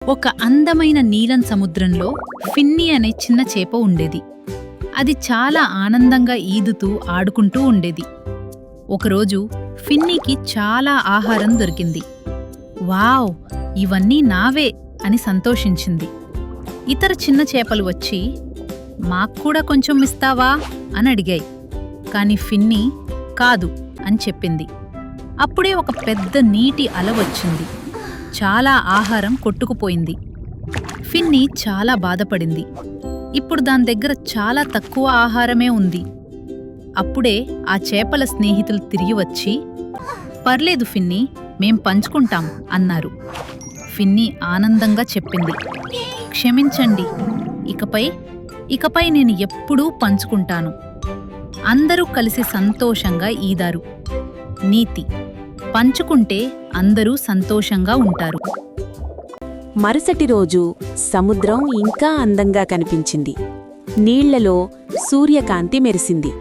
ఒక అందమైన నీలం సముద్రంలో ఫిన్నీ అనే చిన్న చేప ఉండేది. అది చాలా ఆనందంగా ఈదుతూ ఆడుకుంటూ ఉండేది. ఒకరోజు ఫిన్నీకి చాలా ఆహారం దొరికింది. వావ్, ఇవన్నీ నావే అని సంతోషించింది. ఇతర చిన్న చేపలు వచ్చి మాక్కూడా కొంచెం ఇస్తావా అని అడిగాయి. కాని ఫిన్నీ కాదు అని చెప్పింది. అప్పుడే ఒక పెద్ద నీటి అల వచ్చింది. చాలా ఆహారం కొట్టుకుపోయింది. ఫిన్నీ చాలా బాధపడింది. ఇప్పుడు దాని దగ్గర చాలా తక్కువ ఆహారమే ఉంది. అప్పుడే ఆ చేపల స్నేహితులు తిరిగి వచ్చి, పర్లేదు ఫిన్నీ, మేం పంచుకుంటాం అన్నారు. ఫిన్నీ ఆనందంగా చెప్పింది, క్షమించండి, ఇకపై నేను ఎప్పుడూ పంచుకుంటాను. అందరూ కలిసి సంతోషంగా ఈదారు. నీతి: పంచుకుంటే అందరూ సంతోషంగా ఉంటారు. మరుసటి రోజు సముద్రం ఇంకా అందంగా కనిపించింది. నీళ్లలో సూర్యకాంతి మెరిసింది.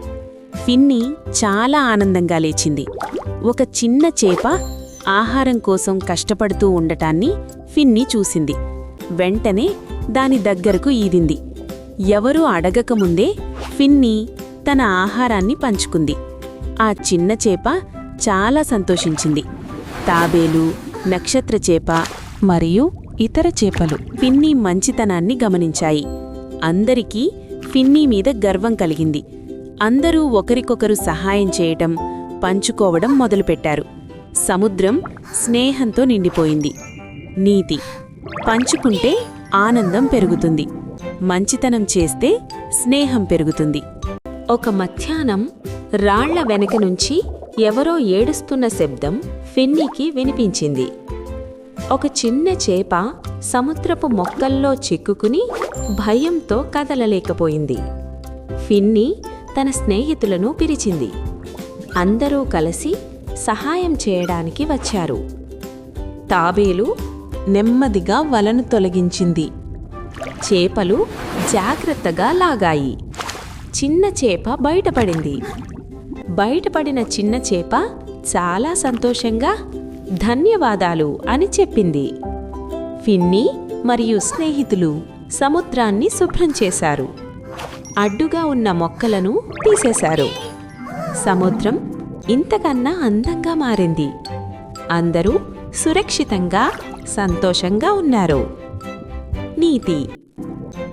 ఫిన్నీ చాలా ఆనందంగా లేచింది. ఒక చిన్న చేప ఆహారం కోసం కష్టపడుతూ ఉండటాన్ని ఫిన్నీ చూసింది. వెంటనే దాని దగ్గరకు ఈదింది. ఎవరూ అడగకముందే ఫిన్నీ తన ఆహారాన్ని పంచుకుంది. ఆ చిన్న చేప చాలా సంతోషించింది. తాబేలు, నక్షత్ర చేప మరియు ఇతర చేపలు ఫిన్నీ మంచితనాన్ని గమనించాయి. అందరికీ ఫిన్నీ మీద గర్వం కలిగింది. అందరూ ఒకరికొకరు సహాయం చేయటం, పంచుకోవడం మొదలుపెట్టారు. సముద్రం స్నేహంతో నిండిపోయింది. నీతి: పంచుకుంటే ఆనందం పెరుగుతుంది. మంచితనం చేస్తే స్నేహం పెరుగుతుంది. ఒక మధ్యాహ్నం రాళ్ల వెనక నుంచి ఎవరో ఏడుస్తున్న శబ్దం ఫిన్నీకి వినిపించింది. ఒక చిన్న చేప సముద్రపు మొక్కల్లో చిక్కుకుని భయంతో కదలలేకపోయింది. ఫిన్నీ తన స్నేహితులను పిలిచింది. అందరూ కలిసి సహాయం చేయడానికి వచ్చారు. తాబేలు నెమ్మదిగా వలను తొలగించింది. చేపలు జాగ్రత్తగా లాగాయి. చిన్న చేప బయటపడింది. బయటపడిన చిన్న చేప చాలా సంతోషంగా ధన్యవాదాలు అని చెప్పింది. ఫిన్నీ మరియు స్నేహితులు సముద్రాన్ని శుభ్రం చేశారు. అడ్డుగా ఉన్న మొక్కలను తీసేశారు. సముద్రం ఇంతకన్నా అందంగా మారింది. అందరూ సురక్షితంగా, సంతోషంగా ఉన్నారు. నీతి: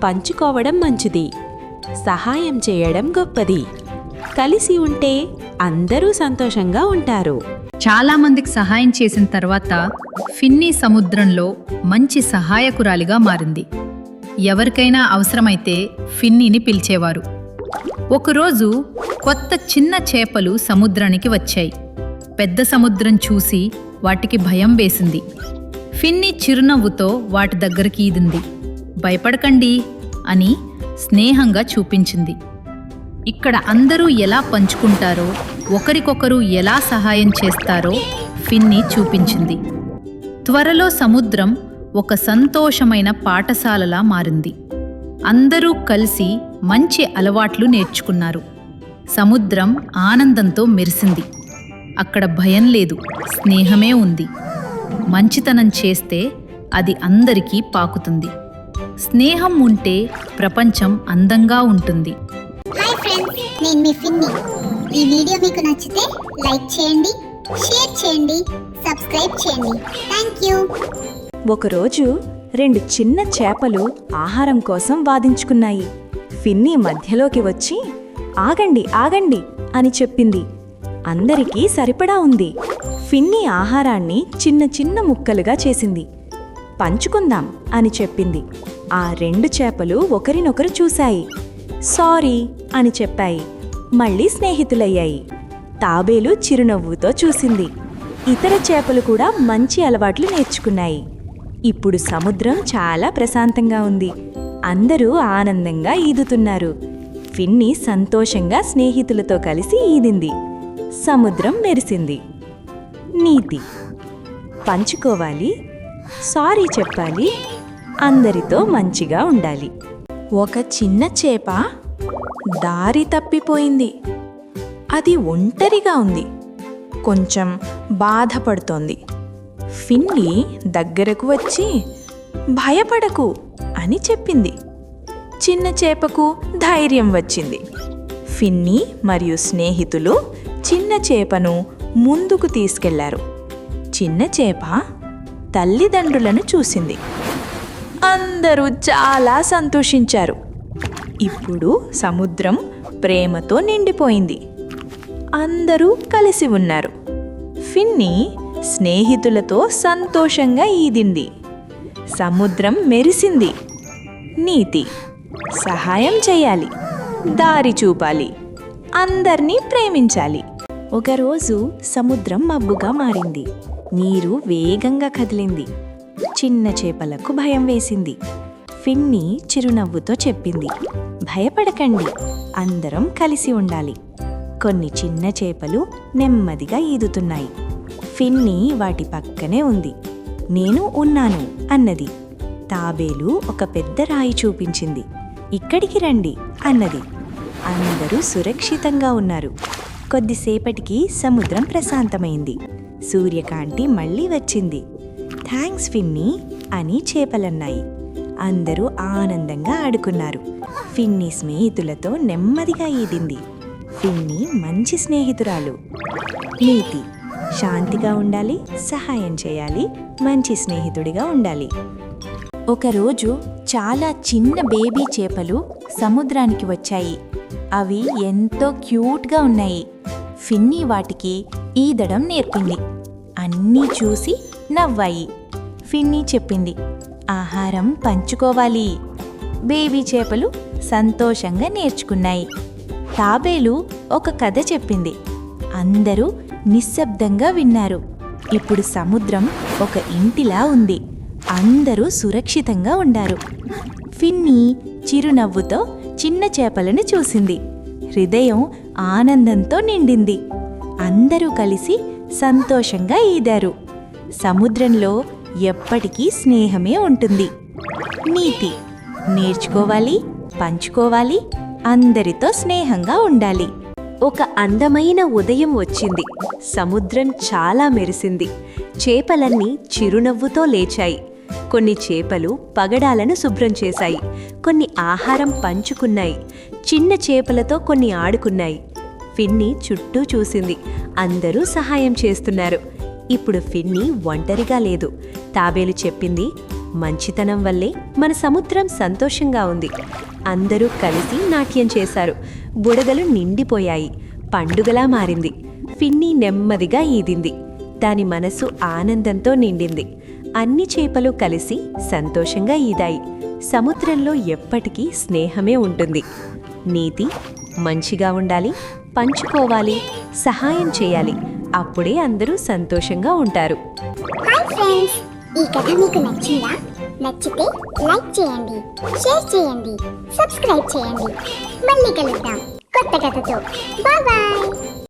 పంచుకోవడం మంచిది, సహాయం చేయడం గొప్పది. కలిసి ఉంటే అందరూ సంతోషంగా ఉంటారు. చాలా మందికి సహాయం చేసిన తర్వాత ఫిన్నీ సముద్రంలో మంచి సహాయకురాలిగా మారింది. ఎవరికైనా అవసరమైతే ఫిన్నీని పిలిచేవారు. ఒకరోజు కొత్త చిన్న చేపలు సముద్రానికి వచ్చాయి. పెద్ద సముద్రం చూసి వాటికి భయం వేసింది. ఫిన్నీ చిరునవ్వుతో వాటి దగ్గరికి ఈదింది. భయపడకండి అని స్నేహంగా చూపించింది. ఇక్కడ అందరూ ఎలా పంచుకుంటారో, ఒకరికొకరు ఎలా సహాయం చేస్తారో ఫిన్నీ చూపించింది. త్వరలో సముద్రం ఒక సంతోషమైన పాఠశాలలా మారింది. అందరూ కలిసి మంచి అలవాట్లు నేర్చుకున్నారు. సముద్రం ఆనందంతో మెరిసింది. అక్కడ భయం లేదు, స్నేహమే ఉంది. మంచితనం చేస్తే అది అందరికీ పాకుతుంది. స్నేహం ఉంటే ప్రపంచం అందంగా ఉంటుంది. హాయ్ ఫ్రెండ్స్, నేను మీ ఫిన్నీ. ఈ వీడియో మీకు నచ్చితే లైక్ చేయండి, షేర్ చేయండి, సబ్స్క్రైబ్ చేయండి. Thank you. ఒకరోజు 2 చిన్న చేపలు ఆహారం కోసం వాదించుకున్నాయి. ఫిన్నీ మధ్యలోకి వచ్చి ఆగండి ఆగండి అని చెప్పింది. అందరికీ సరిపడా ఉంది. ఫిన్నీ ఆహారాన్ని చిన్న చిన్న ముక్కలుగా చేసింది. పంచుకుందాం అని చెప్పింది. ఆ 2 చేపలు ఒకరినొకరు చూశాయి. సారీ అని చెప్పాయి. మళ్ళీ స్నేహితులయ్యాయి. తాబేలు చిరునవ్వుతో చూసింది. ఇతర చేపలు కూడా మంచి అలవాట్లు నేర్చుకున్నాయి. ఇప్పుడు సముద్రం చాలా ప్రశాంతంగా ఉంది. అందరూ ఆనందంగా ఈదుతున్నారు. ఫిన్నీ సంతోషంగా స్నేహితులతో కలిసి ఈదింది. సముద్రం మెరిసింది. నీతి: పంచుకోవాలి, సారీ చెప్పాలి, అందరితో మంచిగా ఉండాలి. ఒక చిన్న చేప దారి తప్పిపోయింది. అది ఒంటరిగా ఉంది. కొంచెం బాధపడుతోంది. ఫిన్నీ దగ్గరకు వచ్చి భయపడకు అని చెప్పింది. చిన్న చేపకు ధైర్యం వచ్చింది. ఫిన్నీ మరియు స్నేహితులు చిన్న చేపను ముందుకు తీసుకెళ్లారు. చిన్న చేప తల్లిదండ్రులను చూసింది. అందరూ చాలా సంతోషించారు. ఇప్పుడు సముద్రం ప్రేమతో నిండిపోయింది. అందరూ కలిసి ఉన్నారు. ఫిన్నీ స్నేహితులతో సంతోషంగా ఈదింది. సముద్రం మెరిసింది. నీతి: సహాయం చేయాలి, దారి చూపాలి, అందర్నీ ప్రేమించాలి. ఒకరోజు సముద్రం మబ్బుగా మారింది. నీరు వేగంగా కదిలింది. చిన్న చేపలకు భయం వేసింది. ఫిన్నీ చిరునవ్వుతో చెప్పింది, భయపడకండి, అందరం కలిసి ఉండాలి. కొన్ని చిన్న చేపలు నెమ్మదిగా ఈదుతున్నాయి. ఫిన్నీ వాటి పక్కనే ఉంది. నేను ఉన్నాను అన్నది. తాబేలు ఒక పెద్ద రాయి చూపించింది. ఇక్కడికి రండి అన్నది. అందరూ సురక్షితంగా ఉన్నారు. కొద్దిసేపటికి సముద్రం ప్రశాంతమైంది. సూర్యకాంతి మళ్ళీ వచ్చింది. థ్యాంక్స్ ఫిన్నీ అని చేపలన్నాయి. అందరూ ఆనందంగా ఆడుకున్నారు. ఫిన్నీ స్నేహితులతో నెమ్మదిగా ఈదింది. ఫిన్నీ మంచి స్నేహితురాలు. నీతి: శాంతిగా ఉండాలి, సహాయం చేయాలి, మంచి స్నేహితుడిగా ఉండాలి. ఒకరోజు చాలా చిన్న బేబీ చేపలు సముద్రానికి వచ్చాయి. అవి ఎంతో క్యూట్గా ఉన్నాయి. ఫిన్నీ వాటికి ఈదడం నేర్పింది. అన్నీ చూసి నవ్వాయి. ఫిన్నీ చెప్పింది, ఆహారం పంచుకోవాలి. బేబీ చేపలు సంతోషంగా నేర్చుకున్నాయి. తాబేలు ఒక కథ చెప్పింది. అందరూ నిశ్శబ్దంగా విన్నారు. ఇప్పుడు సముద్రం ఒక ఇంటిలా ఉంది. అందరూ సురక్షితంగా ఉండారు. ఫిన్నీ చిరునవ్వుతో చిన్న చేపలను చూసింది. హృదయం ఆనందంతో నిండింది. అందరూ కలిసి సంతోషంగా ఈదారు. సముద్రంలో ఎప్పటికీ స్నేహమే ఉంటుంది. నీతి: నేర్చుకోవాలి, పంచుకోవాలి, అందరితో స్నేహంగా ఉండాలి. ఒక అందమైన ఉదయం వచ్చింది. సముద్రం చాలా మెరిసింది. చేపలన్నీ చిరునవ్వుతో లేచాయి. కొన్ని చేపలు పగడాలను శుభ్రం చేశాయి. కొన్ని ఆహారం పంచుకున్నాయి. చిన్న చేపలతో కొన్ని ఆడుకున్నాయి. ఫిన్నీ చుట్టూ చూసింది. అందరూ సహాయం చేస్తున్నారు. ఇప్పుడు ఫిన్నీ ఒంటరిగా లేదు. తాబేలు చెప్పింది, మంచితనం వల్లే మన సముద్రం సంతోషంగా ఉంది. అందరూ కలిసి నాట్యం చేశారు. బుడగలు నిండిపోయాయి. పండుగలా మారింది. ఫిన్నీ నెమ్మదిగా ఈదింది. దాని మనసు ఆనందంతో నిండింది. అన్ని చేపలు కలిసి సంతోషంగా ఈదాయి. సముద్రంలో ఎప్పటికీ స్నేహమే ఉంటుంది. నీతి: మంచిగా ఉండాలి, పంచుకోవాలి, సహాయం చేయాలి. అప్పుడే అందరూ సంతోషంగా ఉంటారు. హాయ్ ఫ్రెండ్స్, ఈ కథ మీకు నచ్చిందా? నచ్చితే లైక్ చేయండి, షేర్ చేయండి, సబ్స్క్రైబ్ చేయండి. మళ్ళీ కలుద్దాం కొత్త కథతో. Bye bye.